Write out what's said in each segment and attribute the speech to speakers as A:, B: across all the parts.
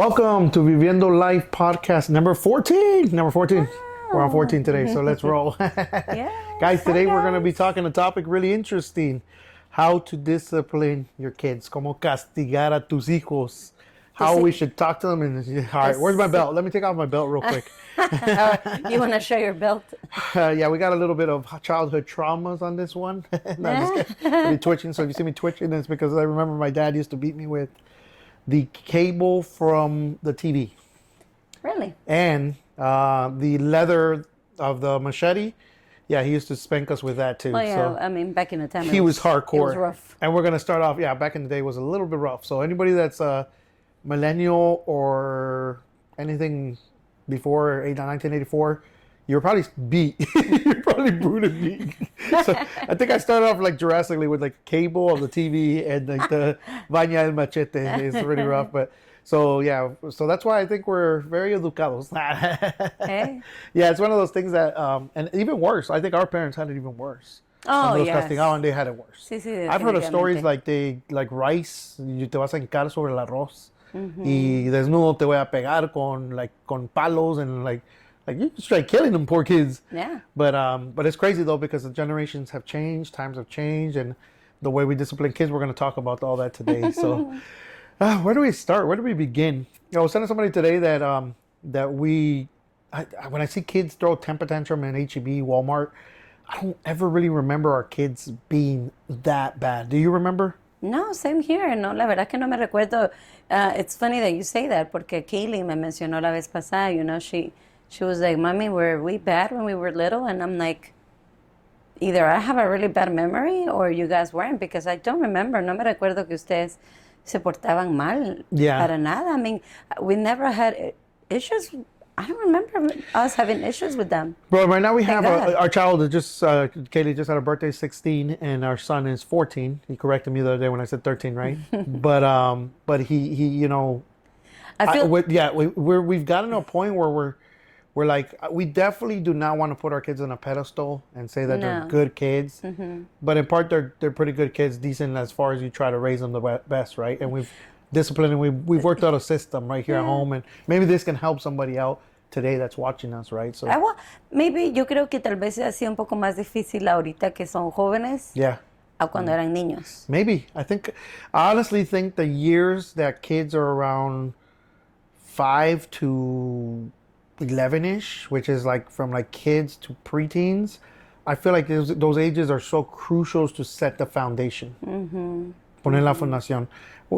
A: Welcome to Viviendo Life podcast number 14. Number 14. Wow. We're on 14 today, so let's roll. Guys, today we're going to be talking a topic really interesting. How to discipline your kids. Como castigar a tus hijos. How we should talk to them. And, all right, where's my belt? Let me take off my belt real quick.
B: You want to show your belt?
A: Yeah, we got a little bit of childhood traumas on this one. I'm twitching, so if you see me twitching, it's because I remember my dad used to beat me with the cable from the TV.
B: Really?
A: And the leather of the machete. Yeah, he used to spank us with that too.
B: Oh, yeah.
A: So
B: I mean, back in the time,
A: he was hardcore.
B: It was rough.
A: And we're going to start off, back in the day it was a little bit rough. So anybody that's a millennial or anything before 1984, you're probably beat. You're probably brutally beat. So I think I started off like Jurassically with like cable of the TV and like the baña el machete. It's really rough, but so that's why I think we're very educados.
B: Hey.
A: Yeah, it's one of those things that, and even worse. I think our parents had it even worse.
B: Oh, yes.
A: Castigaban, they had it worse.
B: Sí,
A: I've heard of stories like rice, you te vas a hincar sobre el arroz, y desnudo te voy a pegar con palos and like you're straight killing them poor kids.
B: Yeah.
A: But it's crazy though because the generations have changed, times have changed, and the way we discipline kids. We're going to talk about all that today. So. Where do we start? Where do we begin? I was telling somebody today that when I see kids throw temper tantrum in H-E-B, Walmart, I don't ever really remember our kids being that bad. Do you remember?
B: No, same here. No, la verdad que no me recuerdo. It's funny that you say that porque Kaylee me mencionó la vez pasada. You know, she was like, "Mommy, were we bad when we were little?" And I'm like, either I have a really bad memory or you guys weren't, because I don't remember. No me recuerdo que ustedes se portaban mal para nada. I mean, we never had issues. I don't remember us having issues with them.
A: Bro, right now we have our child is just, Kaylee just had her birthday, 16, and our son is 14. He corrected me the other day when I said 13, right? but he you know, we've gotten to a point where we're like, we definitely do not want to put our kids on a pedestal and say that they're good kids. But in part, they're pretty good kids, decent as far as you try to raise them the best, right? And we've disciplined and we've worked out a system right here at home. And maybe this can help somebody out today that's watching us, right? So
B: maybe yo creo que tal vez sea así un poco más difícil ahorita que son jóvenes.
A: Yeah.
B: A cuando eran niños.
A: Maybe. I honestly think the years that kids are around 5 to 11-ish, which is like from like kids to preteens, I feel like those ages are so crucial to set the foundation. Poner la fundación.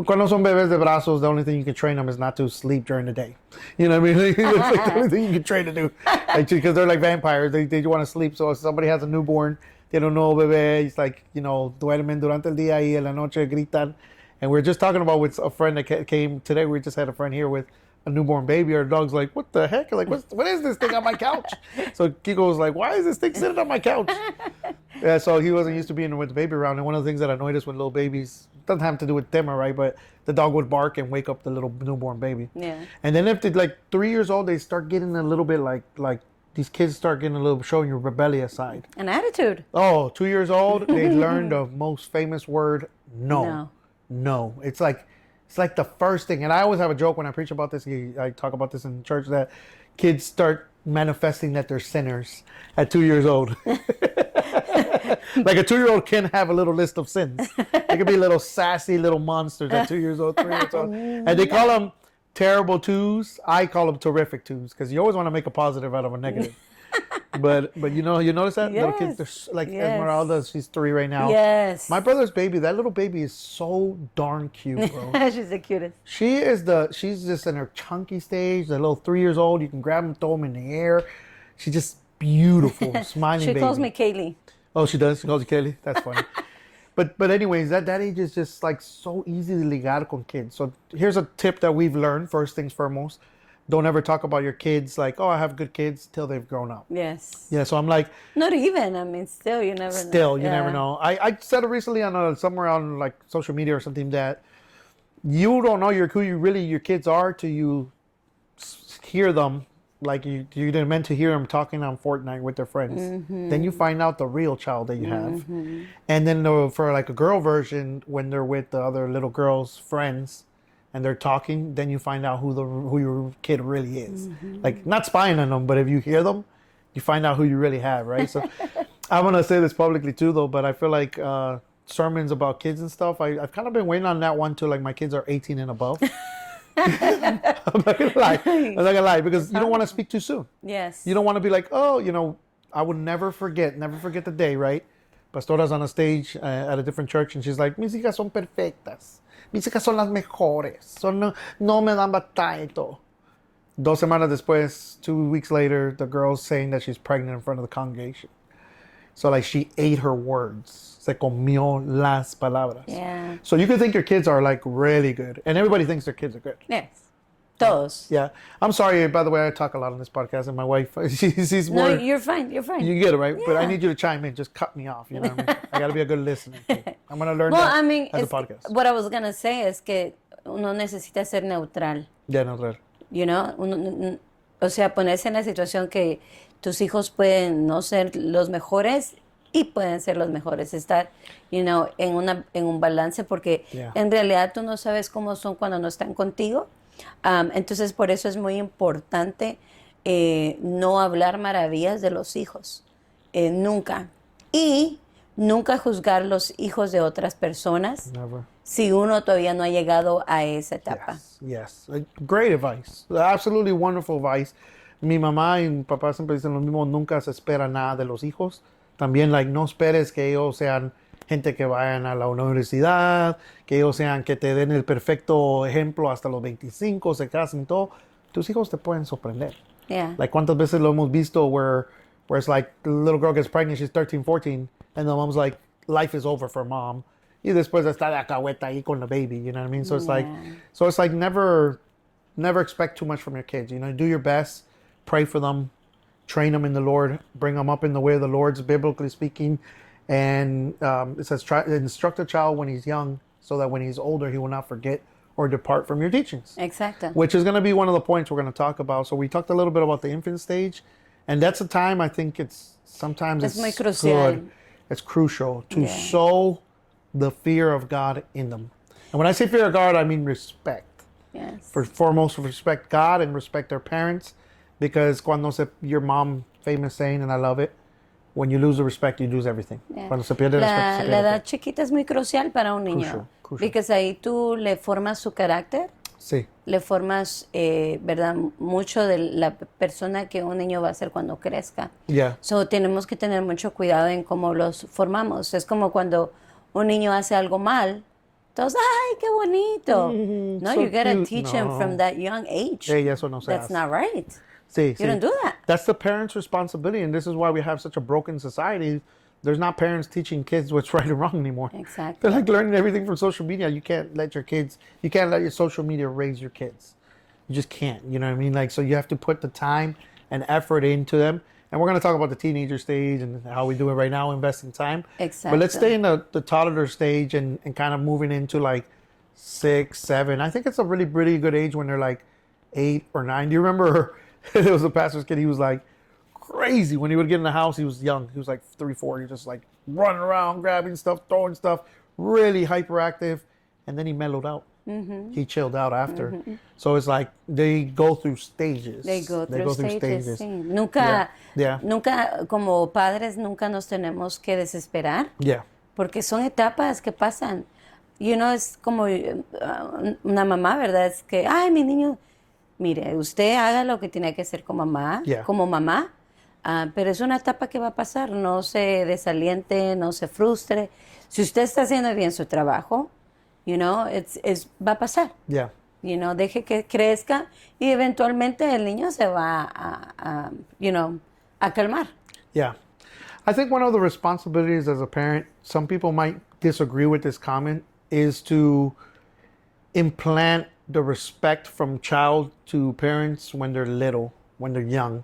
A: Cuando son bebés de brazos, the only thing you can train them is not to sleep during the day. You know what I mean? It's like the only thing you can train to do. Like, because they're like vampires. They want to sleep. So if somebody has a newborn, they don't know bebé. It's like, you know, duermen durante el día y en la noche gritan. And we're just talking about with a friend that came today. We just had a friend here with a newborn baby. Our dog's like, what the heck? Like, what is this thing on my couch? So Kiko was like, why is this thing sitting on my couch? Yeah, so he wasn't used to being with the baby around. And one of the things that annoyed us with little babies, doesn't have to do with them, right? But the dog would bark and wake up the little newborn baby.
B: Yeah.
A: And then if they're like 3 years old, they start getting a little bit like these kids start getting a little, showing your rebellious side.
B: An attitude.
A: Oh, 2 years old, they learn the most famous word, no. It's like the first thing. And I always have a joke when I preach about this. I talk about this in church, that kids start manifesting that they're sinners at 2 years old. Like a 2-year-old can have a little list of sins. They could be little sassy little monsters at 2 years old, 3 years old. And they call them terrible twos. I call them terrific twos, because you always want to make a positive out of a negative. But you notice that?
B: Yes.
A: Little kids, they're like Esmeralda, she's 3 right now.
B: Yes.
A: My brother's baby, that little baby is so darn cute, bro.
B: She's the cutest.
A: She's just in her chunky stage, the little 3 years old. You can grab them, throw them in the air. She's just beautiful, smiling baby.
B: She calls me Kaylee.
A: Oh, she does? She calls you Kaylee? That's funny. But anyways, that age is just like so easy to ligar con kids. So here's a tip that we've learned. First things foremost, don't ever talk about your kids like, oh, I have good kids, till they've grown up.
B: Yes.
A: Yeah, so I'm like...
B: Not even. I mean, still, you never know.
A: Still, you never know. I said it recently on somewhere on like social media or something, that you don't know who your kids are till you hear them. Like you didn't meant to hear them talking on Fortnite with their friends. Then you find out the real child that you have. And then for like a girl version, when they're with the other little girls' friends, and they're talking, then you find out who your kid really is. Like, not spying on them, but if you hear them, you find out who you really have, right? So I'm going to say this publicly too, though, but I feel like sermons about kids and stuff, I've kind of been waiting on that one till like my kids are 18 and above. I'm not gonna lie, because you don't want to speak too soon.
B: Yes.
A: You don't want to be like, oh, I would never forget the day, right? Pastora's on a stage at a different church, and she's like, mis hijas son perfectas. Mis hijas son las mejores. No me dan batalla y todo. 2 semanas después, 2 weeks later, the girl's saying that she's pregnant in front of the congregation. So like she ate her words. Se comió las palabras.
B: Yeah.
A: So you can think your kids are like really good. And everybody thinks their kids are good.
B: Yes. Todos.
A: Yeah. I'm sorry, by the way, I talk a lot on this podcast, and my wife, she's more...
B: No, you're fine. You're fine.
A: You get it, right?
B: Yeah.
A: But I need you to chime in. Just cut me off, you know what I mean? I got to be a good listener. I'm going to learn
B: Well,
A: that
B: I mean,
A: as a podcast.
B: what I was going to say es que uno necesita ser neutral.
A: Yeah, no, claro.
B: You know? O sea, ponerse en la situación que tus hijos pueden no ser los mejores y pueden ser los mejores. Estar, en un balance, porque en realidad tú no sabes cómo son cuando no están contigo. Entonces, por eso es muy importante no hablar maravillas de los hijos. Nunca. Y nunca juzgar los hijos de otras personas.
A: Never.
B: Si uno todavía no ha llegado a esa etapa.
A: Yes. Great advice. Absolutely wonderful advice. Mi mamá y mi papá siempre dicen lo mismo, nunca se espera nada de los hijos. También, no esperes que ellos sean gente que vayan a la universidad, que ellos sean, que te den el perfecto ejemplo hasta los 25, se casen y todo. Tus hijos te pueden sorprender.
B: Yeah.
A: Like, ¿cuántas veces lo hemos visto where it's like the little girl gets pregnant, she's 13, 14, and the mom's like, life is over for mom. Y después está la cahueta ahí con the baby, you know what I mean? So it's like never expect too much from your kids. Do your best, pray for them, train them in the Lord, bring them up in the way of the Lord's, biblically speaking. And it says, instruct a child when he's young, so that when he's older, he will not forget or depart from your teachings.
B: Exacto.
A: Which is going to be one of the points we're going to talk about. So we talked a little bit about the infant stage, and that's a time I think it's
B: muy crucial.
A: good. It's crucial to sow the fear of God in them. And when I say fear of God, I mean respect.
B: Yes.
A: Foremost, respect God and respect their parents, because your mom, famous saying, and I love it, when you lose the respect, you lose everything.
B: Yeah.
A: Cuando se pierde el respeto, se pierde
B: la edad
A: todo.
B: chiquita es muy crucial para un niño.
A: Crucial.
B: Porque ahí tú le formas su carácter.
A: Sí.
B: Le formas, ¿verdad? Mucho de la persona que un niño va a ser cuando crezca.
A: Yeah.
B: So, tenemos que tener mucho cuidado en cómo los formamos. Es como cuando un niño hace algo mal. Entonces, ¡ay, qué bonito! No,
A: so
B: you gotta
A: cute.
B: teach him from that young age.
A: Eso no se
B: That's
A: hace.
B: not right.
A: Sí,
B: You don't do that.
A: That's the parents' responsibility, and this is why we have such a broken society. There's not parents teaching kids what's right and wrong anymore.
B: Exactly.
A: They're like learning everything from social media. You can't let your social media raise your kids. You just can't, you know what I mean? Like, so you have to put the time and effort into them. And we're going to talk about the teenager stage and how we do it right now, investing time.
B: Exactly.
A: But let's stay in the toddler stage and kind of moving into like 6, 7. I think it's a really, really good age when they're like 8 or 9. Do you remember there was a pastor's kid, he was like crazy. When he would get in the house, he was young. He was like 3, 4. He was just like running around, grabbing stuff, throwing stuff, really hyperactive. And then he mellowed out. Mm-hmm. He chilled out after. Mm-hmm. So it's like they go through stages.
B: They go through stages. Sí.
A: Yeah.
B: Nunca, como padres, nunca nos tenemos que desesperar.
A: Yeah.
B: Porque son etapas que pasan. Es como una mamá, ¿verdad? Es que, ay, mi niño, mire, usted haga lo que tiene que hacer como mamá, pero es una etapa que va a pasar. No se desaliente, no se frustre. Si usted está haciendo bien su trabajo, va a pasar.
A: Yeah.
B: Deje que crezca y eventualmente el niño se va a calmar.
A: Yeah. I think one of the responsibilities as a parent, some people might disagree with this comment, is to implant the respect from child to parents when they're little, when they're young.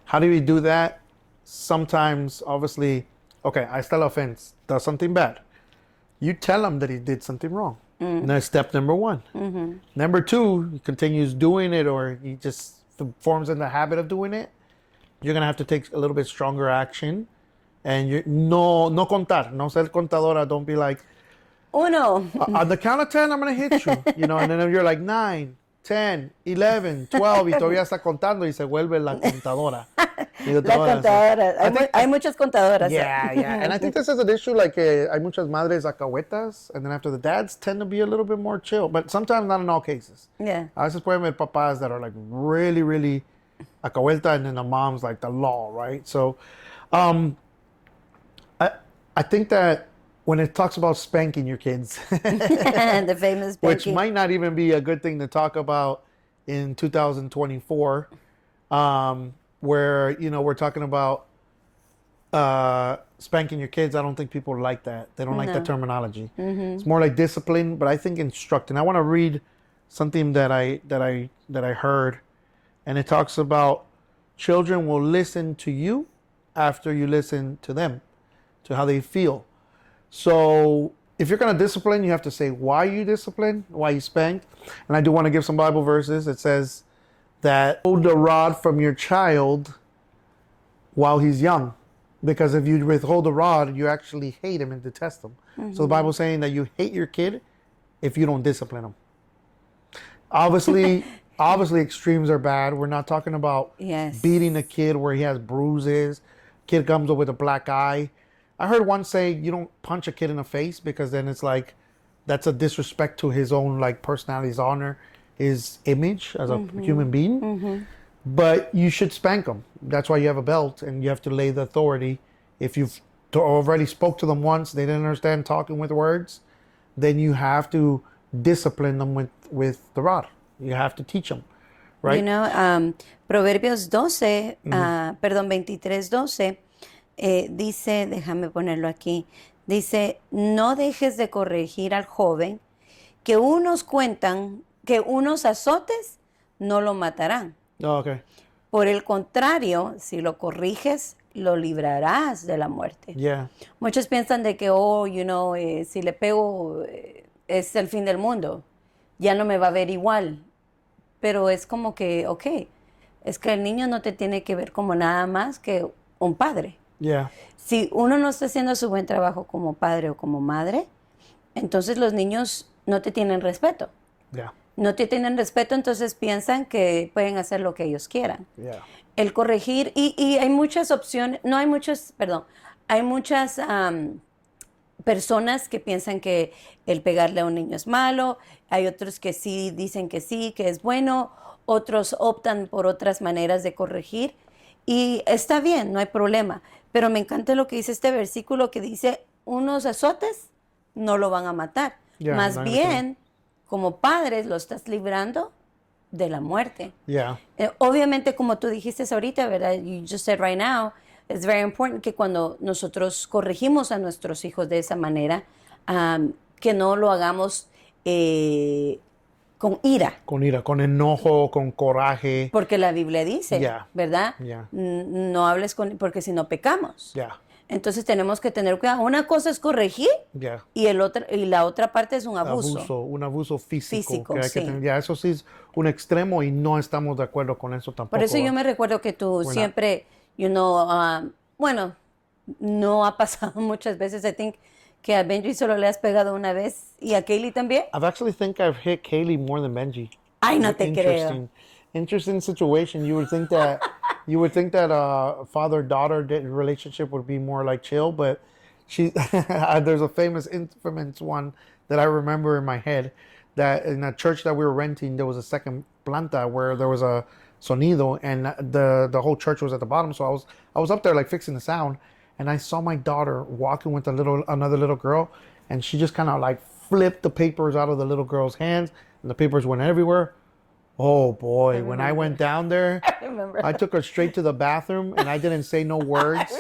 A: How do we do that? Sometimes, obviously, okay, I still offense, does something bad. You tell him that he did something wrong. Mm. That's step number 1. Mm-hmm. Number 2, he continues doing it or he just forms in the habit of doing it. You're going to have to take a little bit stronger action. And no contar, no ser contadora. Don't be like,
B: Uno.
A: On the count of 10, I'm going to hit you. You know, and then you're like 9, 10, 11, 12, y todavía está contando y se vuelve la contadora.
B: La contadora. Hay muchas contadoras.
A: Yeah, yeah. And I think this is an issue, like, hay muchas madres acahuetas, and then after the dads tend to be a little bit more chill, but sometimes not in all cases.
B: Yeah.
A: A veces pueden ver papás that are, like, really, really acahueta, and then the mom's, like, the law, right? So, I think that when it talks about spanking your kids,
B: The famous spanking.
A: which might not even be a good thing to talk about in 2024, where, you know, we're talking about spanking your kids. I don't think people like that. They don't like the terminology. It's more like discipline, but I think instructing. I want to read something that I heard, and it talks about children will listen to you after you listen to them, to how they feel. So if you're going to discipline, you have to say why you discipline, why you spank. And I do want to give some Bible verses. It says that hold the rod from your child while he's young. Because if you withhold the rod, you actually hate him and detest him. So the Bible's saying that you hate your kid if you don't discipline him. Obviously, extremes are bad. We're not talking about beating a kid where he has bruises. Kid comes up with a black eye. I heard one say you don't punch a kid in the face because then it's like that's a disrespect to his own like personality, his honor, his image as a human being. But you should spank them. That's why you have a belt and you have to lay the authority. If you've already spoke to them once, they didn't understand talking with words, then you have to discipline them with the rod. You have to teach them, right?
B: You know, Proverbios 12, 23:12. Dice, déjame ponerlo aquí, dice, no dejes de corregir al joven, que unos cuentan que unos azotes no lo matarán.
A: Oh, okay.
B: Por el contrario, si lo corriges, lo librarás de la muerte.
A: Yeah.
B: Muchos piensan de que, si le pego es el fin del mundo, ya no me va a ver igual. Pero es como que, es que el niño no te tiene que ver como nada más que un padre.
A: Yeah.
B: Si uno no está haciendo su buen trabajo como padre o como madre, entonces los niños no te tienen respeto.
A: Yeah.
B: No te tienen respeto, entonces piensan que pueden hacer lo que ellos quieran.
A: Yeah.
B: El corregir, y hay muchas opciones, hay muchas personas que piensan que el pegarle a un niño es malo, hay otros que sí dicen que sí, que es bueno, otros optan por otras maneras de corregir, y está bien, no hay problema. Pero me encanta lo que dice este versículo que dice, unos azotes no lo van a matar.
A: Yeah,
B: Más bien, como padres, lo estás librando de la muerte.
A: Yeah.
B: Obviamente, como tú dijiste ahorita, ¿verdad? You just said right now, it's very important que cuando nosotros corregimos a nuestros hijos de esa manera, que no lo hagamos con ira.
A: Con ira, con enojo, con coraje.
B: Porque la Biblia dice, ¿verdad?
A: Yeah.
B: No hables porque si no pecamos.
A: Yeah.
B: Entonces tenemos que tener cuidado. Una cosa es corregir y la otra parte es un abuso.
A: Un abuso físico. Que hay
B: sí.
A: que tener, eso sí es un extremo y no estamos de acuerdo con eso tampoco.
B: Por eso yo me recuerdo que tú siempre, bueno, no ha pasado muchas veces. I think que a Benji solo le has pegado una vez y a Kaylee también.
A: I've actually think I've hit Kaylee more than Benji.
B: Ay, no te creo.
A: Interesting situation. You would think that father-daughter relationship would be more like chill, but there's a infamous one that I remember in my head, that in a church that we were renting, there was a second planta where there was a sonido, and the whole church was at the bottom. So I was up there like fixing the sound, and I saw my daughter walking with another little girl, and she just kind of like flipped the papers out of the little girl's hands, and the papers went everywhere. Oh boy, when I went down there, I took her straight to the bathroom, and I didn't say no words.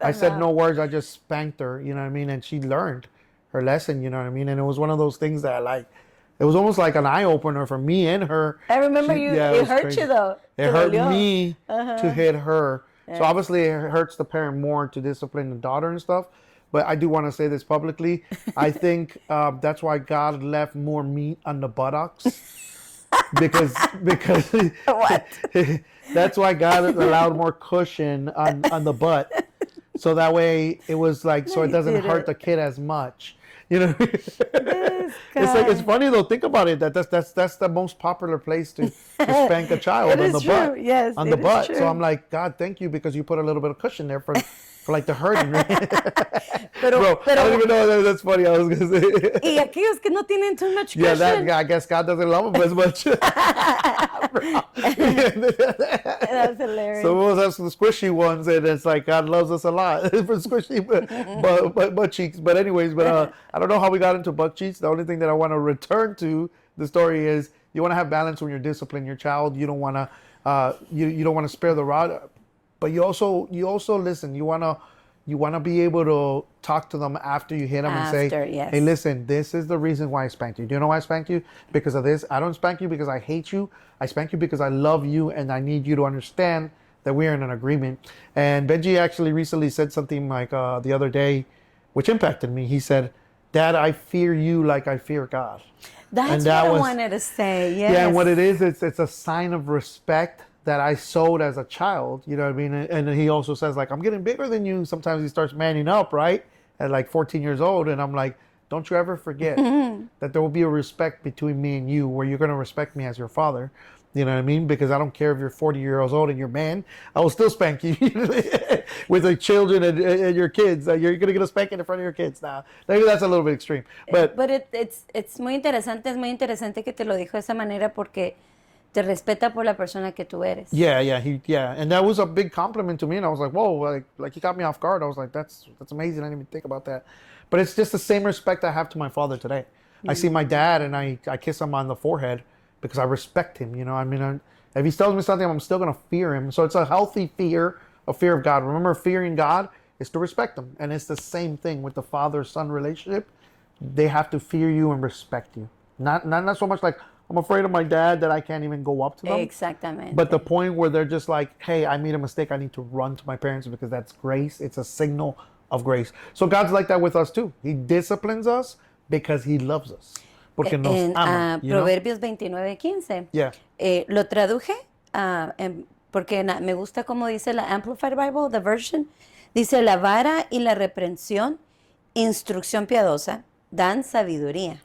A: I said no words. I just spanked her, you know what I mean? And she learned her lesson, you know what I mean? And it was one of those things that it was almost like an eye opener for me and her.
B: I remember it hurt crazy. You though.
A: It hurt me to hit her. Yeah. So obviously it hurts the parent more to discipline the daughter and stuff. But I do want to say this publicly. I think that's why God left more meat on the buttocks. because
B: what?
A: That's why God allowed more cushion on the butt. So that way it was like, so it doesn't hurt the kid as much. You know,
B: This
A: it's
B: guy.
A: funny though. Think about it. That's the most popular place to spank a child
B: It
A: on
B: is
A: the
B: true.
A: butt,
B: Yes,
A: on the
B: it is
A: butt. So I'm
B: true.
A: like, God, thank you because you put a little bit of cushion there for like the hurting.
B: Pero,
A: Bro, I don't
B: pero,
A: even know that's funny. I was gonna
B: y
A: say.
B: aquellos que no tienen too much
A: Yeah,
B: cushion.
A: I guess God doesn't love them as much.
B: That's
A: Some
B: hilarious.
A: of us have some squishy ones, and it's like God loves us a lot for squishy butt cheeks. But anyways, I don't know how we got into butt cheeks. The only thing that I want to return to the story is you want to have balance when you're disciplining your child. You don't want to you don't want to spare the rod, but you also listen. You want to be able to talk to them after you hit them and say,
B: After,
A: hey,
B: yes.
A: listen, this is the reason why I spanked you. Do you know why I spanked you? Because of this. I don't spank you because I hate you. I spank you because I love you and I need you to understand that we're in an agreement. And Benji actually recently said something like the other day, which impacted me. He said, Dad, I fear you like I fear God. And
B: That's what
A: that
B: I
A: was,
B: wanted to say.
A: yeah, and
B: Yes.
A: what it is, it's a sign of respect that I sowed as a child. You know what I mean? And he also says like, I'm getting bigger than you. Sometimes he starts manning up, right? At like 14 years old, and I'm like, don't you ever forget that there will be a respect between me and you, where you're gonna respect me as your father. You know what I mean? Because I don't care if you're 40 years old and you're man, I will still spank you with the children and your kids. You're gonna get a spanking in front of your kids now. Maybe that's a little bit extreme, but
B: But it's es muy interesante que te lo dijo de esa manera porque te respeta por la persona que tú eres.
A: yeah, and that was a big compliment to me, and I was like, whoa, like he got me off guard. I was like, that's amazing. I didn't even think about that, but it's just the same respect I have to my father today. I see my dad, and I kiss him on the forehead because I respect him. You know, I mean, if he tells me something, I'm still gonna fear him. So it's a healthy fear, a fear of God. Remember, fearing God is to respect him, and it's the same thing with the father-son relationship. They have to fear you and respect you. Not so much like I'm afraid of my dad that I can't even go up to them. But the
B: Exactamente.
A: point where they're just like, hey, I made a mistake. I need to run to my parents because that's grace. It's a signal of grace. So God's like that with us too. He disciplines us because he loves us. Porque nos
B: En
A: ama, you know?
B: Proverbios 29:15.
A: Yeah.
B: Lo traduje porque me gusta como dice la Amplified Bible, the version. Dice, la vara y la reprensión, instrucción piadosa, dan sabiduría.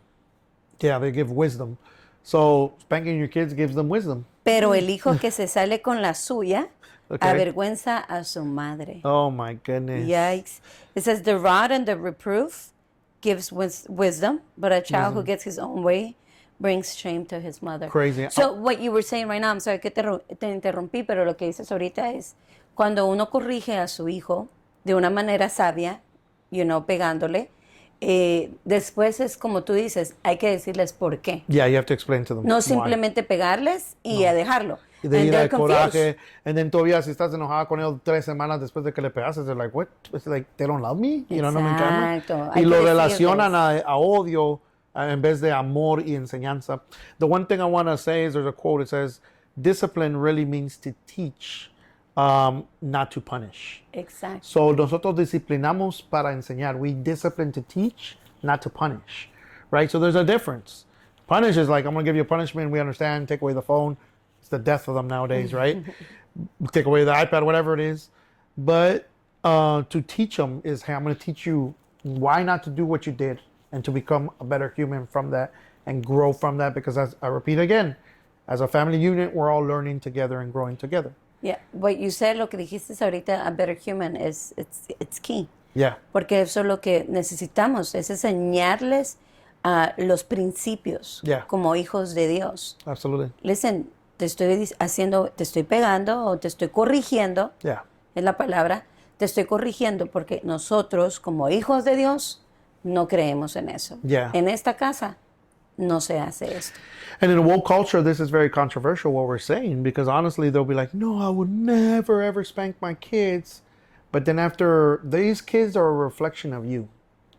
A: Yeah, they give wisdom. So spanking your kids gives them wisdom.
B: Pero el hijo que se sale con la suya
A: Okay.
B: avergüenza a su madre.
A: Oh my goodness.
B: Yikes. It says, the rod and the reproof gives wisdom, but a child who gets his own way brings shame to his mother.
A: Crazy.
B: So what you were saying right now, I'm sorry que te interrumpí, pero lo que dices ahorita es, cuando uno corrige a su hijo de una manera sabia, pegándole, después es como tú dices, hay que decirles por qué.
A: Yeah, you have to explain to them
B: No
A: why.
B: simplemente pegarles y a dejarlo.
A: Y de
B: And
A: ira,
B: they're
A: de coraje,
B: confused.
A: and then todavía si estás enojada con ellos 3 semanas después de que le pegaste, they're like, what? It's like, they don't love me, no me encanta.
B: Exacto.
A: Y
B: Hay
A: lo
B: que
A: relacionan
B: decirles.
A: a odio en vez de amor y enseñanza. The one thing I want to say is there's a quote, it says, discipline really means to teach, not to punish.
B: Exacto.
A: So nosotros disciplinamos para enseñar. We discipline to teach, not to punish, right? So there's a difference. Punish is like, I'm going to give you a punishment. We understand. Take away the phone. It's the death of them nowadays, right? Take away the iPad, whatever it is. But to teach them is, hey, I'm going to teach you why not to do what you did and to become a better human from that and grow from that. Because as I repeat again, as a family unit, we're all learning together and growing together.
B: Yeah, what you said, lo que dijiste ahorita, a better human, it's key.
A: Yeah.
B: Porque eso es lo que necesitamos, es enseñarles los principios
A: Yeah.
B: como hijos de Dios.
A: Absolutely.
B: Listen, te estoy pegando o te estoy corrigiendo,
A: Yeah.
B: es la palabra, te estoy corrigiendo porque nosotros como hijos de Dios no creemos en eso.
A: Yeah.
B: En esta casa no se hace esto.
A: And in a woke culture, this is very controversial what we're saying, because honestly, they'll be like, no, I would never ever spank my kids. But then after, these kids are a reflection of you.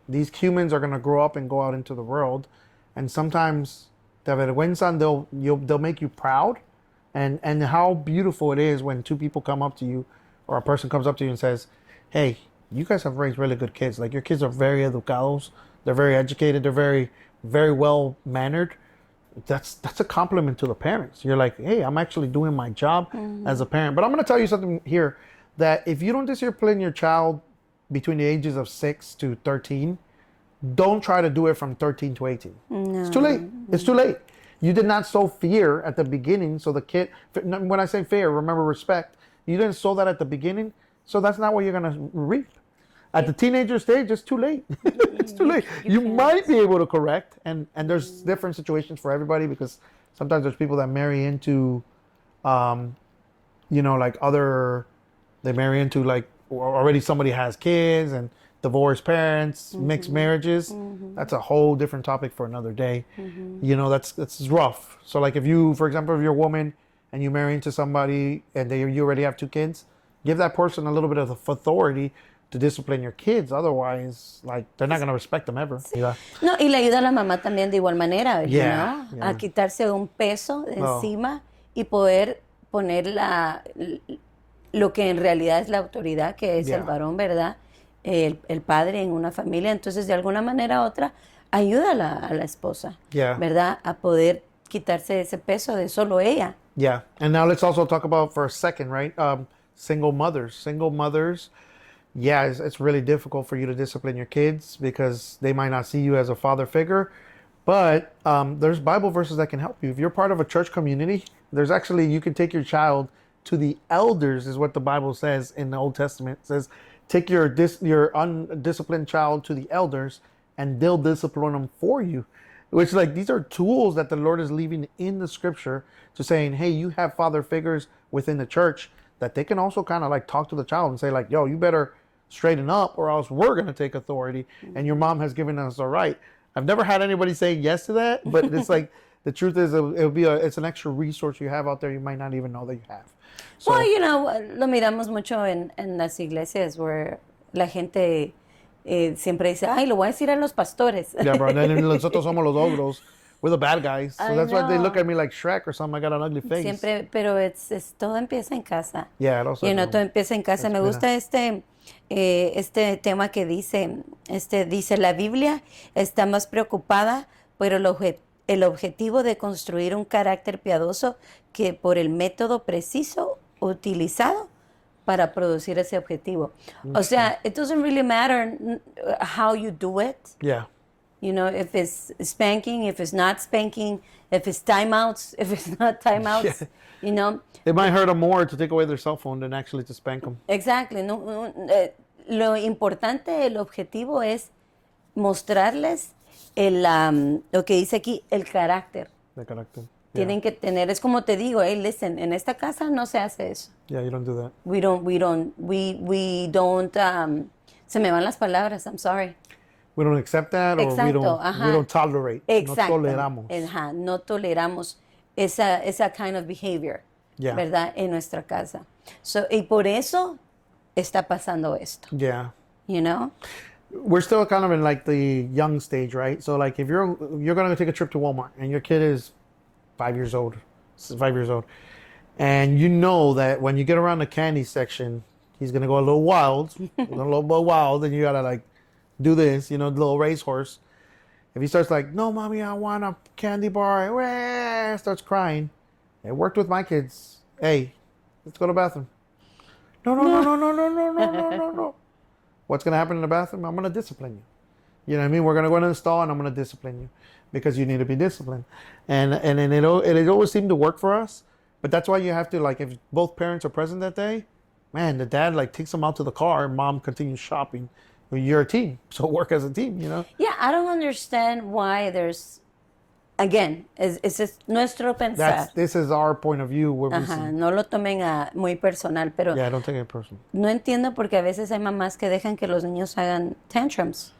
A: These humans are going to grow up and go out into the world. And sometimes, te avergüenzan, they'll make you proud. And how beautiful it is when two people come up to you, or a person comes up to you and says, hey, you guys have raised really good kids. Like, your kids are very educados. They're very educated. They're very, very well mannered. That's a compliment to the parents. You're like, hey, I'm actually doing my job as a parent. But I'm going to tell you something here, that if you don't discipline your child between the ages of 6 to 13, don't try to do it from 13 to 18.
B: No.
A: It's too late. It's too late. You did not sow fear at the beginning, so the kid, when I say fear, remember respect. You didn't sow that at the beginning, so that's not what you're going to reap. At the teenager stage, it's too late. It's too late. You might be able to correct, and there's different situations for everybody, because sometimes there's people that marry into, like they marry into like already somebody has kids and divorced parents, mixed marriages. That's a whole different topic for another day. That's rough. So like if you, for example, if you're a woman and you marry into somebody and you already have 2 kids, give that person a little bit of authority to discipline your kids. Otherwise, like, they're not going to respect them ever.
B: Sí. No, y le ayuda a la mamá también de igual manera, a quitarse un peso de encima y poder poner lo que en realidad es la autoridad, que es el varón, ¿verdad? El padre en una familia. Entonces, de alguna manera u otra, ayuda a la esposa, ¿verdad? A poder quitarse ese peso de solo ella.
A: Yeah. And now let's also talk about, for a second, right? Single mothers. Yeah, it's really difficult for you to discipline your kids because they might not see you as a father figure. But there's Bible verses that can help you. If you're part of a church community, you can take your child to the elders, is what the Bible says in the Old Testament. It says, take your undisciplined child to the elders and they'll discipline them for you. Which, like, these are tools that the Lord is leaving in the scripture to saying, hey, you have father figures within the church that they can also kind of like talk to the child and say like, yo, you better straighten up or else we're going to take authority and your mom has given us a right. I've never had anybody say yes to that, but it's like, the truth is it's an extra resource you have out there you might not even know that you have. So,
B: well, lo miramos mucho en las iglesias where la gente siempre dice, ay, lo voy a decir a los pastores.
A: Yeah, bro, and then nosotros somos los ogros. We're the bad guys. So that's why they look at me like Shrek or something. I got an ugly face.
B: Siempre, pero todo empieza en casa.
A: Yeah, it also.
B: Todo empieza en casa. Me gusta este tema que dice la Biblia está más preocupada por el objetivo de construir un carácter piadoso que por el método preciso utilizado para producir ese objetivo. O sea, it doesn't really matter how you do it.
A: Yeah.
B: If it's spanking, if it's not spanking, if it's timeouts, if it's not timeouts,
A: It might hurt them more to take away their cell phone than actually to spank them.
B: Exactly. Lo importante, el objetivo es mostrarles lo que dice aquí, el carácter.
A: El carácter.
B: Tienen que tener, es como te digo, hey, listen, en esta casa no se hace eso.
A: Yeah, you don't do that.
B: We don't, se me van las palabras, I'm sorry.
A: We don't accept that, or we don't tolerate.
B: Exacto.
A: No toleramos.
B: No toleramos esa kind of behavior, ¿verdad? En nuestra casa. Y por eso está pasando esto.
A: Yeah.
B: We're
A: still kind of in like the young stage, right? So like if you're going to take a trip to Walmart and your kid is 5 years old, and you know that when you get around the candy section, he's going to go a little wild, and you got to like do this, little racehorse. If he starts like, no, mommy, I want a candy bar, starts crying. It worked with my kids. Hey, let's go to the bathroom. No. What's going to happen in the bathroom? I'm going to discipline you. You know what I mean? We're going to go into the stall and I'm going to discipline you because you need to be disciplined. And it always seemed to work for us. But that's why you have to, like, if both parents are present that day, man, the dad like takes them out to the car and mom continues shopping. You're a team, so work as a team,
B: Yeah, I don't understand why there's, again, es nuestro pensar.
A: This is our point of view.
B: No lo tomen muy personal, pero
A: yeah, don't take it personal.
B: No entiendo porque a veces hay mamás que dejan que los niños hagan tantrums.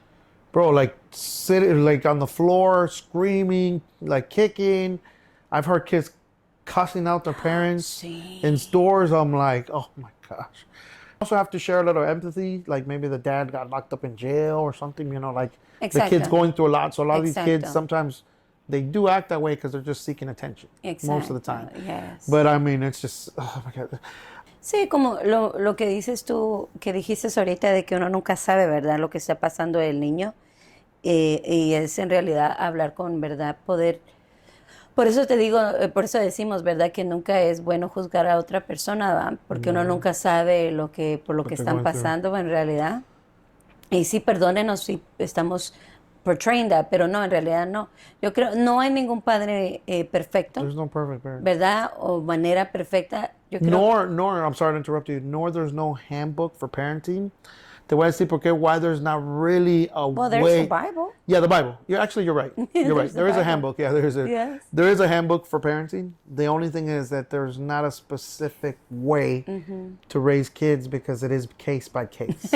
A: Bro, like sitting like on the floor, screaming, like kicking. I've heard kids cussing out their parents in stores. I'm like, oh my gosh. Also have to share a little empathy, like maybe the dad got locked up in jail or something, like the kid's going through a lot. So a lot of these kids, sometimes they do act that way because they're just seeking attention most of the time.
B: Yes.
A: But I mean, it's just, oh my God.
B: Sí, como lo que dices tú, que dijiste ahorita de que uno nunca sabe, ¿verdad? Lo que está pasando del niño. Y es en realidad hablar con verdad, poder. Por eso te digo, por eso decimos, ¿verdad? Que nunca es bueno juzgar a otra persona, ¿verdad? Porque uno nunca sabe por lo que están pasando en realidad. Y sí, perdónenos si estamos portraying that, pero no, en realidad no. Yo creo, no hay ningún padre perfecto,
A: There's no perfect parent.
B: ¿verdad? O manera perfecta. Yo creo,
A: Nor, I'm sorry to interrupt you, nor there's no handbook for parenting. Te voy a decir porque why there's not really a
B: well, there's
A: way.
B: the Bible.
A: Yeah, the Bible. You're right. You're right.
B: There's the
A: There is a
B: Bible.
A: handbook. Yeah,
B: Yes.
A: there is a handbook for parenting. The only thing is that there's not a specific way to raise kids because it is case by case.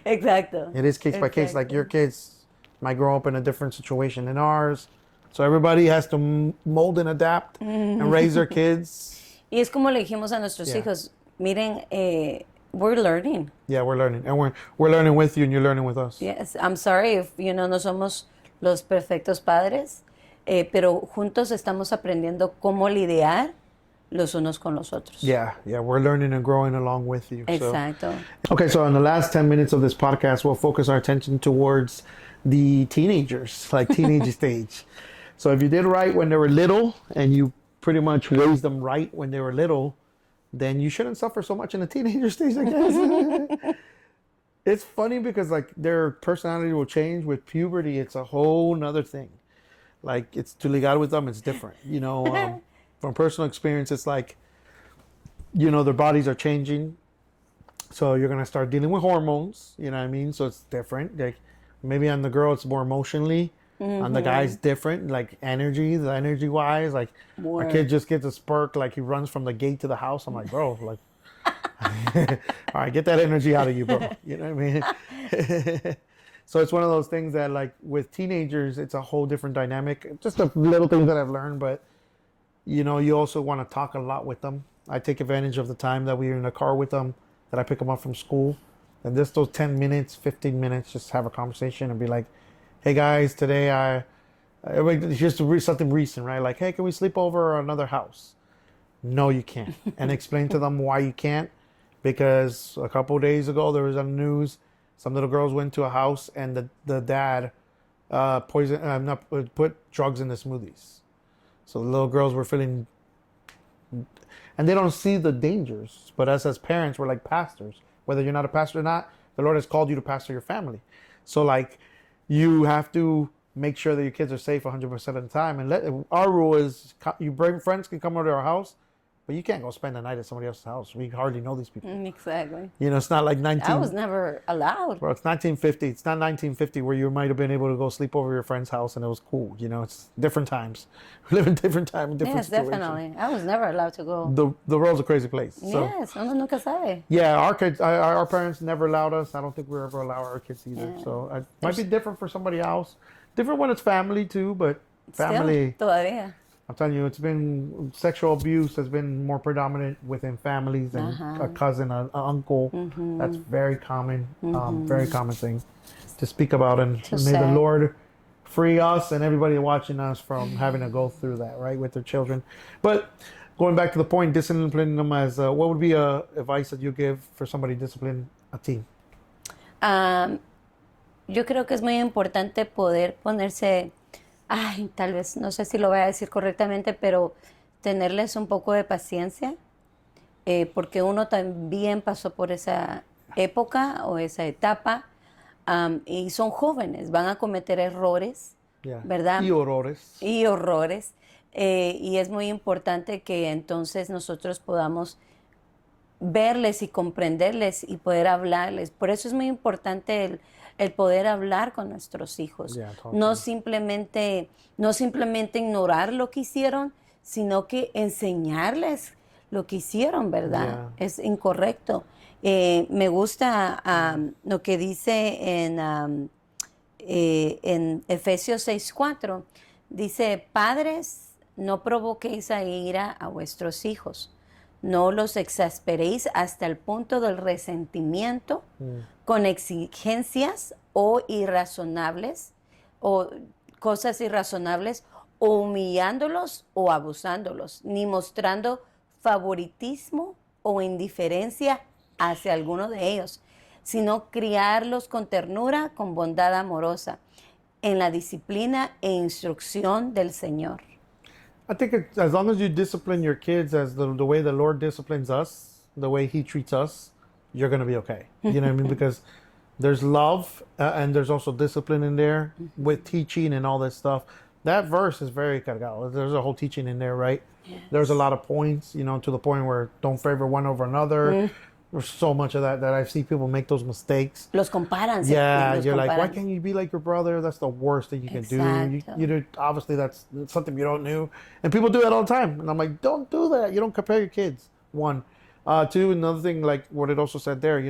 B: Exacto.
A: It is case by case. Like
B: Exacto.
A: your kids might grow up in a different situation than ours. So everybody has to mold and adapt and raise their kids.
B: Y es como le dijimos a nuestros
A: Yeah.
B: hijos, miren, we're learning.
A: Yeah, we're learning. And we're learning with you and you're learning with us.
B: Yes, I'm sorry if, no somos los perfectos padres, pero juntos estamos aprendiendo cómo lidiar los unos con los otros.
A: Yeah, we're learning and growing along with you.
B: Exacto.
A: So. Okay, so in the last 10 minutes of this podcast, we'll focus our attention towards the teenagers, like teenage stage. So if you did right when they were little and you pretty much raised them right when they were little, then you shouldn't suffer so much in the teenager stage, I guess. It's funny because like their personality will change with puberty. It's a whole nother thing. Like it's to ligar with them, it's different. From personal experience, it's like, their bodies are changing. So you're going to start dealing with hormones, you know what I mean? So it's different. Like maybe on the girl, it's more emotionally. On the guy, it's different, like energy wise. Like
B: More.
A: a kid just gets a spurt, like he runs from the gate to the house. I'm like, bro, like, all right, get that energy out of you, bro. You know what I mean? So it's one of those things that like with teenagers, it's a whole different dynamic. Just the little things that I've learned, but you also want to talk a lot with them. I take advantage of the time that we're in the car with them, that I pick them up from school. And just those 10 minutes, 15 minutes, just have a conversation and be like, hey guys, today here's something recent, right? Like, hey, can we sleep over at another house? No, you can't. And explain to them why you can't. Because a couple of days ago, there was on the news, some little girls went to a house and the dad put drugs in the smoothies. So the little girls were feeling, and they don't see the dangers. But us as parents, we're like pastors. Whether you're not a pastor or not, the Lord has called you to pastor your family. So like, you have to make sure that your kids are safe 100% of the time. And our rule is, you bring friends can come over to our house, but you can't go spend the night at somebody else's house. We hardly know these people.
B: Exactly.
A: It's not like
B: I was never allowed.
A: Bro, it's 1950. It's not 1950 where you might have been able to go sleep over your friend's house and it was cool. It's different times. We live in different time, different
B: Yes,
A: situations.
B: definitely. I was never allowed to go.
A: The world's a crazy place. So,
B: Yes, uno nunca sabe.
A: yeah, our kids, our parents never allowed us. I don't think we ever allow our kids either.
B: Yeah.
A: So it might be different for somebody else. Different when it's family too, but family.
B: Still, todavía.
A: I'm telling you, it's been sexual abuse has been more predominant within families and a cousin, an uncle. That's very common, very common thing to speak about. And may the
B: sad.
A: Lord free us and everybody watching us from having to go through that, right, with their children. But going back to the point, disciplining them as what would be a advice that you give for somebody to discipline a teen?
B: Yo creo que es muy importante poder ponerse, tal vez, no sé si lo voy a decir correctamente, pero tenerles un poco de paciencia, porque uno también pasó por esa época o esa etapa, y son jóvenes, van a cometer errores,
A: Yeah.
B: ¿verdad?
A: Y horrores.
B: Y horrores, y es muy importante que entonces nosotros podamos verles y comprenderles y poder hablarles. Por eso es muy importante el poder hablar con nuestros hijos.
A: Yeah, totally.
B: No simplemente ignorar lo que hicieron, sino que enseñarles lo que hicieron, ¿verdad?
A: Yeah.
B: Es incorrecto. Me gusta lo que dice en Efesios 6:4. Dice, padres, no provoquéis a ira a vuestros hijos. No los exasperéis hasta el punto del resentimiento con exigencias o irrazonables o cosas irrazonables o humillándolos o abusándolos, ni mostrando favoritismo o indiferencia hacia alguno de ellos, sino criarlos con ternura, con bondad amorosa, en la disciplina e instrucción del Señor.
A: I think as long as you discipline your kids as the way the Lord disciplines us, the way He treats us, you're going to be okay. You know what I mean? Because There's love, and there's also discipline in there with teaching and all this stuff. That verse is very cargado. There's a whole teaching in there, right?
B: Yes.
A: There's a lot of points, to the point where don't favor one over another. There's so much of that I see people make those mistakes.
B: Los comparan.
A: Yeah,
B: los
A: you're
B: comparan.
A: like, why can't you be like your brother? That's the worst that you can do. You obviously that's something you don't do, and people do that all the time. And I'm like, don't do that. You don't compare your kids. One, two. Another thing, like what it also said there,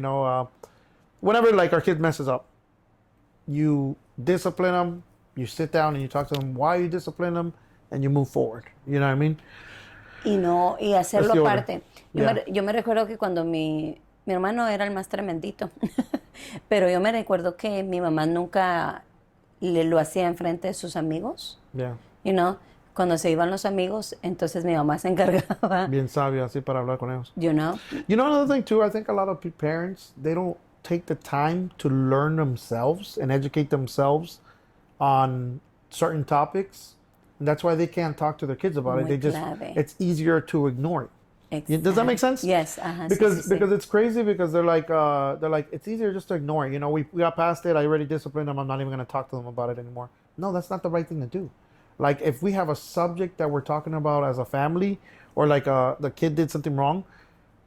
A: whenever like our kid messes up, you discipline them. You sit down and you talk to them why you discipline them, and you move forward. You know what I mean?
B: Y hacerlo parte.
A: Yeah.
B: Yo me recuerdo que cuando mi hermano era el más tremendito, pero yo me recuerdo que mi mamá nunca lo hacía enfrente de sus amigos.
A: Yeah.
B: Cuando se iban los amigos, entonces mi mamá se encargaba.
A: Bien sabio así para hablar con ellos.
B: You know
A: another thing too, I think a lot of parents, they don't take the time to learn themselves and educate themselves on certain topics. And that's why they can't talk to their kids about it. It's easier to ignore it.
B: Exactly.
A: Does that make sense?
B: Yes.
A: Because it's crazy because they're like it's easier just to ignore it. We got past it. I already disciplined them. I'm not even going to talk to them about it anymore. No, that's not the right thing to do. Like if we have a subject that we're talking about as a family, or like the kid did something wrong,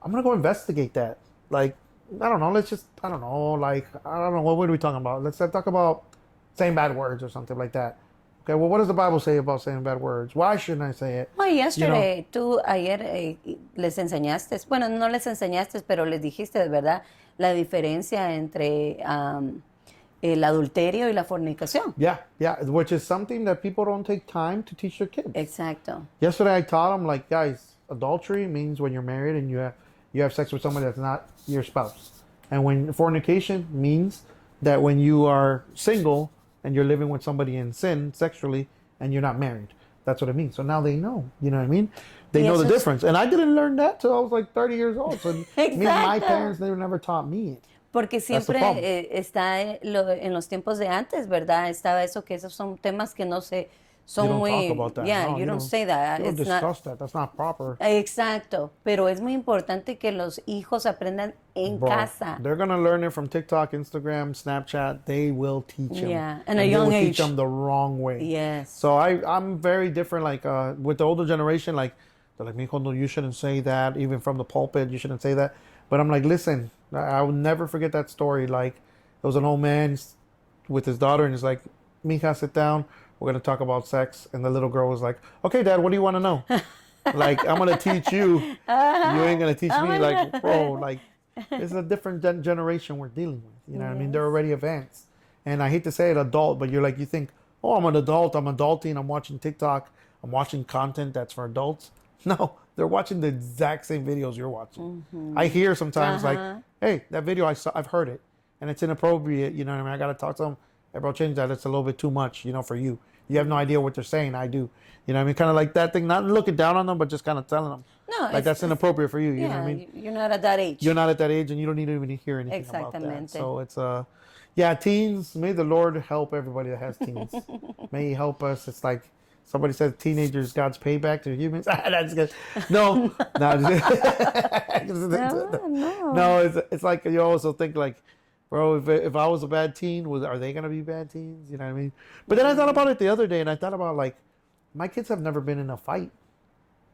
A: I'm going to go investigate that. Like, I don't know. I don't know. What are we talking about? Let's talk about saying bad words or something like that. Okay, well, what does the Bible say about saying bad words? Why shouldn't I say it?
B: Well, yesterday, tú ayer les enseñaste, bueno, no les enseñaste, pero les dijiste, ¿verdad? La diferencia entre el adulterio y la fornicación.
A: Yeah, which is something that people don't take time to teach their kids.
B: Exacto.
A: Yesterday I taught them, like, guys, adultery means when you're married and you have sex with somebody that's not your spouse. And when fornication means that when you are single and you're living with somebody in sin sexually and you're not married. That's what it means. So now they know. You know what I mean? They know the difference. And I didn't learn that till I was like 30 years old. So me and my parents, they never taught me it.
B: Porque siempre está en los tiempos de antes, ¿verdad? Estaba eso, que esos son temas que no se... Son
A: you don't
B: muy,
A: talk about that.
B: Yeah,
A: no,
B: you don't say that.
A: You don't discuss that. That's not proper.
B: Exacto. Pero es muy importante que los hijos aprendan en casa.
A: They're going to learn it from TikTok, Instagram, Snapchat. They will teach them.
B: Yeah, and a young age.
A: They will teach them the wrong way.
B: Yes.
A: So I'm very different. Like with the older generation, like they're like, mijo, no, you shouldn't say that. Even from the pulpit, you shouldn't say that. But I'm like, listen, I will never forget that story. Like there was an old man with his daughter, and he's like, mija, sit down. We're going to talk about sex. And the little girl was like, okay, Dad, what do you want to know? Like, I'm going to teach you. You ain't going to teach me. Like, bro, like, it's a different generation we're dealing with. You know what I mean? They're already advanced. And I hate to say it, adult, but you're like, you think, oh, I'm an adult. I'm adulting. I'm watching TikTok. I'm watching content that's for adults. No, they're watching the exact same videos you're watching. Mm-hmm. I hear sometimes like, hey, that video I've heard it. And it's inappropriate. You know what I mean? I got to talk to them. Hey, bro, change that. It's a little bit too much, for you. You have no idea what they're saying. I do. You know what I mean? Kind of like that thing, not looking down on them, but just kind of telling them. No, like that's inappropriate for you. You know what I mean?
B: You're not at that age.
A: You're not at that age, and you don't need to even hear anything about that. So it's, teens, may the Lord help everybody that has teens. May He help us. It's like somebody says teenagers, God's payback to humans. That's good. No. No, it's like you also think like, bro, if I was a bad teen, are they going to be bad teens? You know what I mean? But then I thought about it the other day, and I thought about, like, my kids have never been in a fight,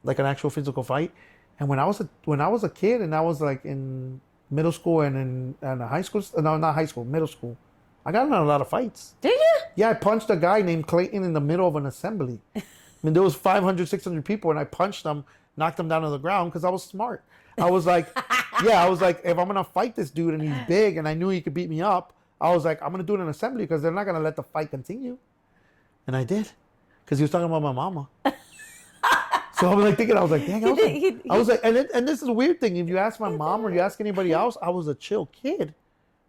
A: like an actual physical fight. And when I was a kid, and I was, like, in middle school and in high school, no, not high school, middle school, I got in a lot of fights.
B: Did you?
A: Yeah, I punched a guy named Clayton in the middle of an assembly. I mean, there was 500, 600 people, and I punched them, knocked them down to the ground because I was smart. I was like, if I'm going to fight this dude and he's big and I knew he could beat me up, I was like, I'm going to do it in assembly because they're not going to let the fight continue. And I did because he was talking about my mama. So I was like thinking, I was like, dang, I was like, and this is a weird thing. If you ask my mom or you ask anybody else, I was a chill kid.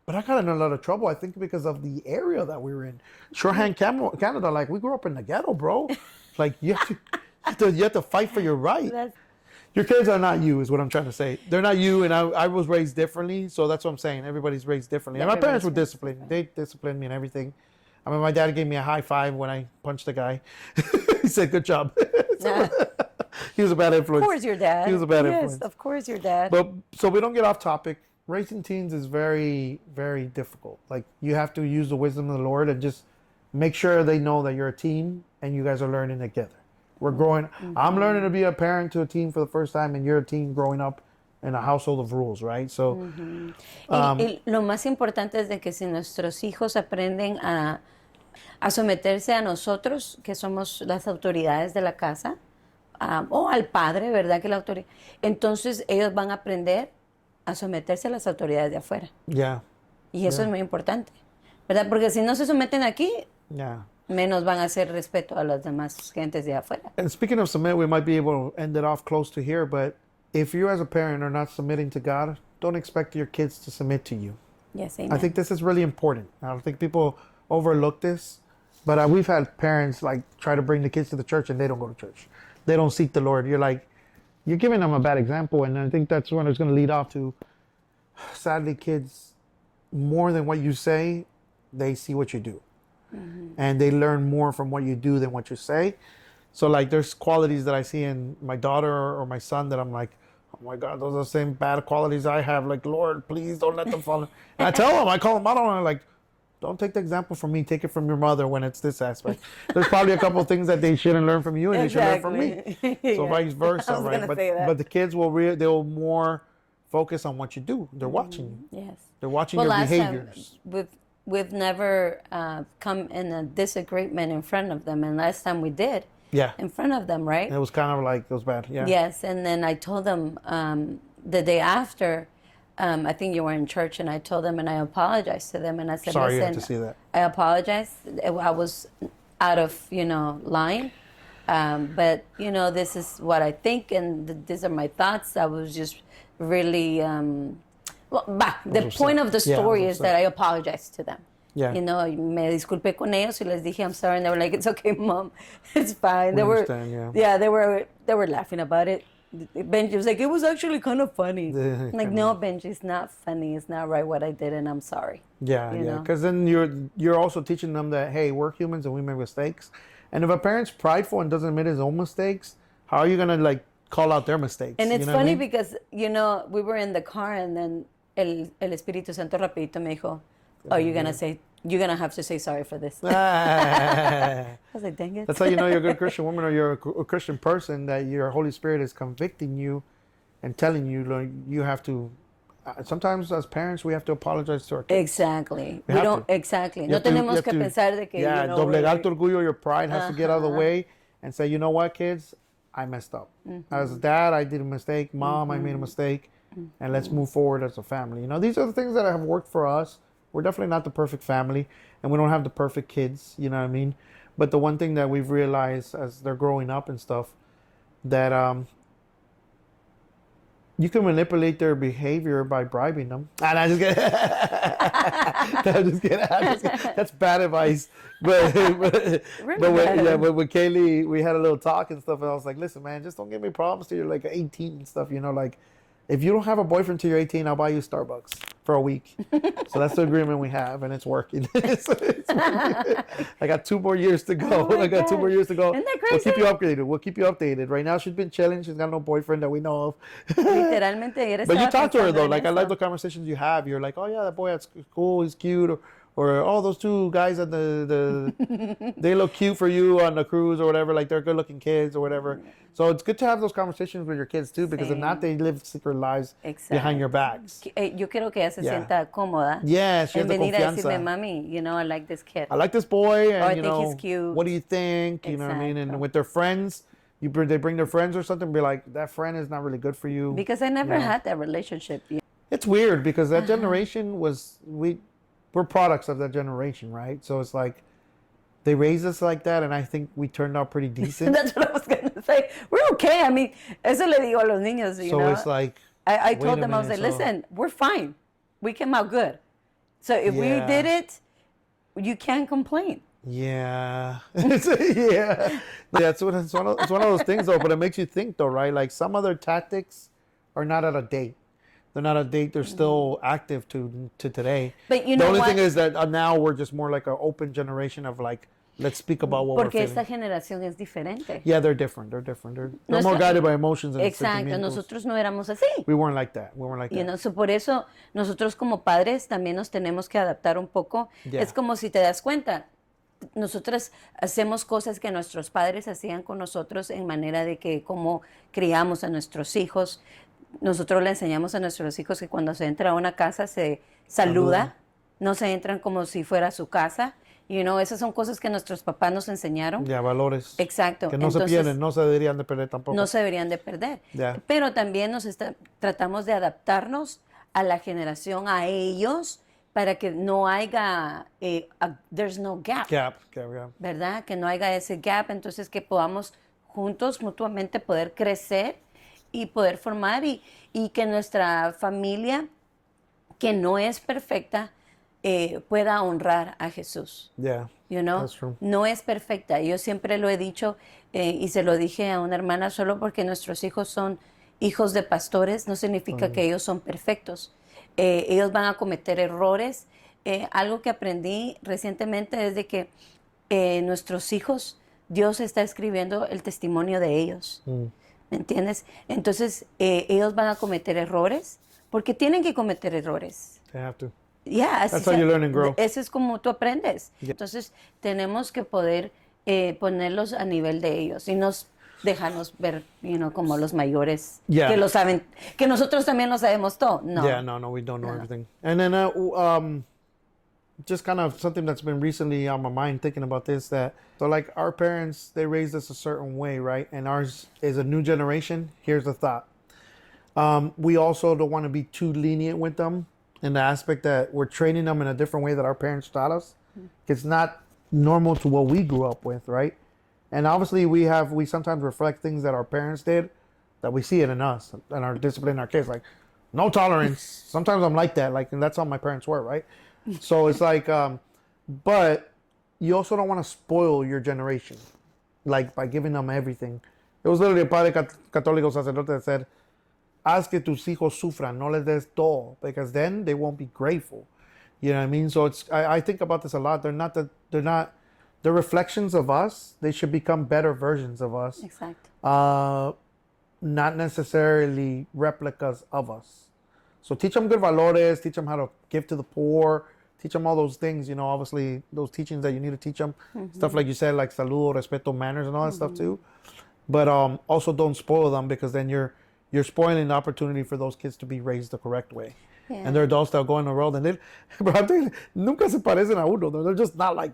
A: But I got in a lot of trouble, I think, because of the area that we were in. Shorehand, Canada, like, we grew up in the ghetto, bro. Like, you have to fight for your right. Your kids are not you, is what I'm trying to say. They're not you, and I was raised differently, so that's what I'm saying. Everybody's raised differently. And my parents were disciplined. They disciplined me and everything. I mean, my dad gave me a high five when I punched the guy. He said, good job. He was a bad influence.
B: Of course your dad.
A: He was a bad influence.
B: Yes, of course your dad.
A: But so we don't get off topic. raising teens is very, very difficult. Like, you have to use the wisdom of the Lord and just make sure they know that you're a team and you guys are learning together. We're growing. Mm-hmm. I'm learning to be a parent to a teen for the first time, and you're a teen growing up in a household of rules, right? So,
B: y lo más importante es de que si nuestros hijos aprenden a someterse a nosotros, que somos las autoridades de la casa, o al padre, ¿verdad? Que la autoridad. Entonces ellos van a aprender a someterse a las autoridades de afuera.
A: Yeah.
B: Y eso es muy importante, ¿verdad? Porque si no se someten aquí,
A: yeah,
B: menos van a hacer respeto a las demás gentes de afuera.
A: And speaking of submit, we might be able to end it off close to here, but if you as a parent are not submitting to God, don't expect your kids to submit to you.
B: Yes, amen.
A: I think this is really important. I don't think people overlook this, but we've had parents like try to bring the kids to the church and they don't go to church. They don't seek the Lord. You're giving them a bad example, and I think that's when it's going to lead off to, sadly, kids, more than what you say, they see what you do. Mm-hmm. And they learn more from what you do than what you say. So, like, there's qualities that I see in my daughter or my son that I'm like, oh my God, those are the same bad qualities I have. Like, Lord, please don't let them fall. And I tell them, I call them out on it, like, don't take the example from me, take it from your mother when it's this aspect. There's probably a couple of things that they shouldn't learn from you and
B: exactly.
A: they should learn from me. So vice versa, right? But the kids they'll more focus on what you do. They're watching you.
B: Yes.
A: They're watching your behaviors.
B: We've never come in a disagreement in front of them, and last time we did.
A: Yeah.
B: In front of them, right?
A: It was kind of like, it was bad, yeah.
B: Yes, and then I told them the day after, I think you were in church, and I told them and I apologized to them, and I said,
A: sorry
B: listen,
A: you had to see that.
B: I apologize. I was out of, line. But, this is what I think, and these are my thoughts. I was just really, the point of the story is that I apologized to them.
A: Yeah.
B: Me disculpé con ellos y les dije I'm sorry, and they were like, it's okay, Mom, it's fine. They were laughing about it. Benji was like, it was actually kind of funny. Like, no, Benji, it's not funny. It's not right what I did, and I'm sorry.
A: Yeah, because then you're also teaching them that, hey, we're humans and we make mistakes. And if a parent's prideful and doesn't admit his own mistakes, how are you gonna like call out their mistakes?
B: And it's funny because we were in the car, and then el Espíritu Santo rapidito me dijo, oh, you're gonna have to say sorry for this. I was like, dang it.
A: That's how you know you're a good Christian woman or you're a Christian person, that your Holy Spirit is convicting you and telling you, like, you have to. Sometimes as parents we have to apologize to our kids.
B: Exactly. We don't. Exactly. No tenemos que pensar de que.
A: Yeah, doblegar tu orgullo. Your pride has to get out of the way and say, you know what, kids, I messed up. Mm-hmm. As a dad, I did a mistake. Mom, I made a mistake, and let's move forward as a family. These are the things that have worked for us. We're definitely not the perfect family, and we don't have the perfect kids, you know what I mean? But the one thing that we've realized as they're growing up and stuff, that you can manipulate their behavior by bribing them. And I just get that's bad advice. But with Kaylee, we had a little talk and stuff, and I was like, listen, man, just don't give me problems till you're like 18 and stuff, like, if you don't have a boyfriend till you're 18, I'll buy you Starbucks for a week. So that's the agreement we have, and it's working. It's I got 2 more years to go.
B: Oh,
A: I got 2 more years to go.
B: Isn't that crazy?
A: We'll keep you updated. Right now, she's been chilling. She's got no boyfriend that we know of.
B: Literalmente, ayer
A: but you talk to her, though.
B: en
A: Like, I
B: eso.
A: like the conversations you have. You're like, oh, yeah, that boy at school, he's cute. Or oh, those 2 guys at they look cute for you on the cruise or whatever. Like, they're good-looking kids or whatever. So it's good to have those conversations with your kids, too, because if not, they live secret lives behind your backs.
B: Yo quiero que ella se sienta cómoda.
A: Yeah, she has the
B: venir
A: confianza.
B: a decirme, mami, I like this kid.
A: I like this boy, and
B: I think he's cute.
A: What do you think? You know what I mean? And with their friends, they bring their friends or something, be like, that friend is not really good for you.
B: Because I never had that relationship.
A: It's weird because that generation we're products of that generation, right? So it's like they raised us like that, and I think we turned out pretty decent.
B: That's what I was gonna say. We're okay. I mean, eso le digo a los niños, you know.
A: So it's like
B: I told them, I was like, listen, we're fine. We came out good. So if we did it, you can't complain.
A: Yeah. Yeah. It's one of those things, though, but it makes you think, though, right? Like, some other tactics are not at a date. They're not a date. They're still active to today.
B: But
A: the only thing is that now we're just more like an open generation of like, let's speak about what we're
B: Porque
A: feeling.
B: esta generación es diferente.
A: Yeah, they're different. They're more guided by emotions and
B: Exacto,
A: sentimientos.
B: nosotros no éramos así.
A: We weren't like that.
B: So por eso nosotros como padres también nos tenemos que adaptar un poco.
A: Yeah.
B: Es como si te das cuenta, nosotros hacemos cosas que nuestros padres hacían con nosotros en manera de que como criamos a nuestros hijos. Nosotros le enseñamos a nuestros hijos que cuando se entra a una casa se saluda. No se entran como si fuera su casa. Esas son cosas que nuestros papás nos enseñaron.
A: Ya, valores.
B: Exacto.
A: Que no se pierden, no se deberían de perder tampoco.
B: No se deberían de perder.
A: Yeah.
B: Pero también tratamos de adaptarnos a la generación, a ellos, para que no haya, there's no gap.
A: Gap.
B: ¿Verdad? Que no haya ese gap. Entonces que podamos juntos, mutuamente, poder crecer y poder formar y que nuestra familia, que no es perfecta, pueda honrar a Jesús.
A: Yeah,
B: that's
A: true.
B: No es perfecta. Yo siempre lo he dicho y se lo dije a una hermana, solo porque nuestros hijos son hijos de pastores no significa que ellos son perfectos. Ellos van a cometer errores. Algo que aprendí recientemente es de que nuestros hijos, Dios está escribiendo el testimonio de ellos. ¿Me entiendes? Entonces, ellos van a cometer errores porque tienen que cometer errores.
A: They have to.
B: Yeah,
A: That's how you learn and grow.
B: Eso es como tú aprendes.
A: Yeah.
B: Entonces, tenemos que poder ponerlos a nivel de ellos y dejarnos ver, como los mayores
A: Yeah.
B: que lo saben, que nosotros también lo sabemos todo. No.
A: Yeah, no, we don't know everything. And then, just kind of something that's been recently on my mind thinking about this, that so like our parents, they raised us a certain way, right? And ours is a new generation. Here's the thought. We also don't want to be too lenient with them in the aspect that we're training them in a different way that our parents taught us. It's not normal to what we grew up with, right? And obviously we sometimes reflect things that our parents did, that we see it in us and our discipline in our kids, like no tolerance. Sometimes I'm like that, and that's how my parents were, right? So it's like, but you also don't want to spoil your generation, like by giving them everything. It was literally a padre católico sacerdote that said, haz que tus hijos sufran, no les des todo, because then they won't be grateful. You know what I mean? So I think about this a lot. They're reflections of us. They should become better versions of us.
B: Exacto.
A: Not necessarily replicas of us. So teach them good valores, teach them how to give to the poor, teach them all those things, obviously those teachings that you need to teach them. Stuff like you said, like saludo, respeto, manners, and all that stuff too. But also don't spoil them, because then you're spoiling the opportunity for those kids to be raised the correct way. Yeah. And they're adults that go in the world and nunca se parecen a uno. They're just not like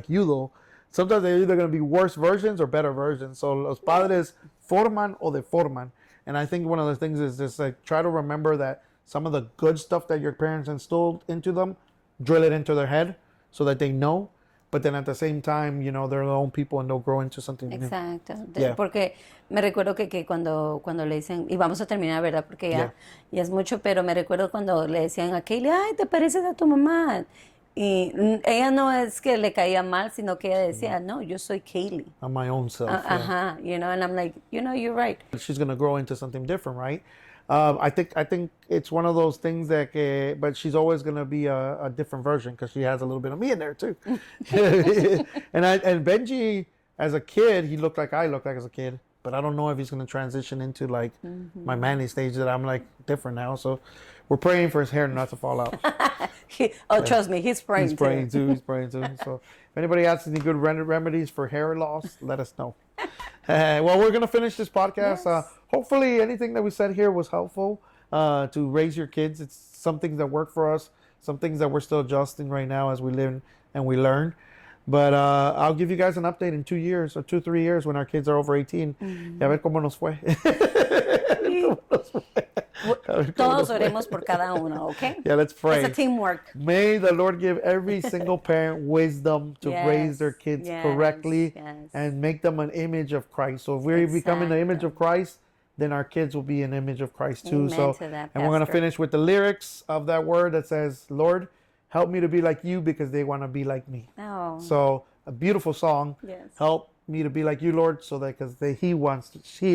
A: you though. Sometimes they're either going to be worse versions or better versions. So los padres forman o deforman. And I think one of the things is just like try to remember that some of the good stuff that your parents instilled into them, drill it into their head so that they know. But then at the same time, they're their own people and they'll grow into something
B: Exacto.
A: new. Yeah.
B: Porque me recuerdo que cuando le dicen, y vamos a terminar, ¿verdad? Porque ya es mucho, pero me recuerdo cuando le decían a Kaylee, ay, te pareces a tu mamá. Y ella no es que le caía mal, sino que ella decía, no, yo soy Kaylee.
A: I'm my own self.
B: Ajá, and I'm like, you're right.
A: She's going to grow into something different, right? I think it's one of those things that, but she's always going to be a different version because she has a little bit of me in there too. and Benji, as a kid, he looked like I looked like as a kid, but I don't know if he's going to transition into like my manly stage that I'm like different now. So we're praying for his hair not to fall out.
B: Trust me, he's praying
A: too. He's praying too. So if anybody has any good remedies for hair loss, let us know. Well, we're going to finish this podcast. Yes. Hopefully anything that we said here was helpful to raise your kids. It's some things that work for us, some things that we're still adjusting right now as we live and we learn. But I'll give you guys an update in 2 years or 3 years when our kids are over 18. Y a ver cómo nos fue.
B: Todos oremos por cada uno, okay?
A: Yeah, let's pray.
B: It's a teamwork.
A: May the Lord give every single parent wisdom to raise their kids correctly and make them an image of Christ. So if we're becoming the image of Christ, then our kids will be an image of Christ too.
B: Amen
A: So, and we're going to finish with the lyrics of that word that says, Lord, help me to be like you because they want to be like me.
B: Oh.
A: So a beautiful song.
B: Yes.
A: Help me to be like you, Lord, so that because he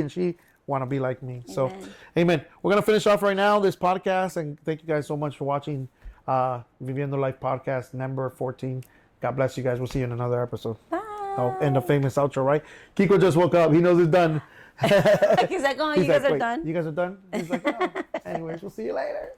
A: and she want to be like me.
B: Amen.
A: So, amen. We're going to finish off right now this podcast, and thank you guys so much for watching Viviendo Life podcast number 14. God bless you guys. We'll see you in another episode.
B: Bye.
A: Oh, and the famous outro, right? Kiko just woke up. He knows it's done.
B: He's like, oh, you guys are
A: "Wait,
B: done?
A: You guys are done? He's like, oh. Anyways, we'll see you later.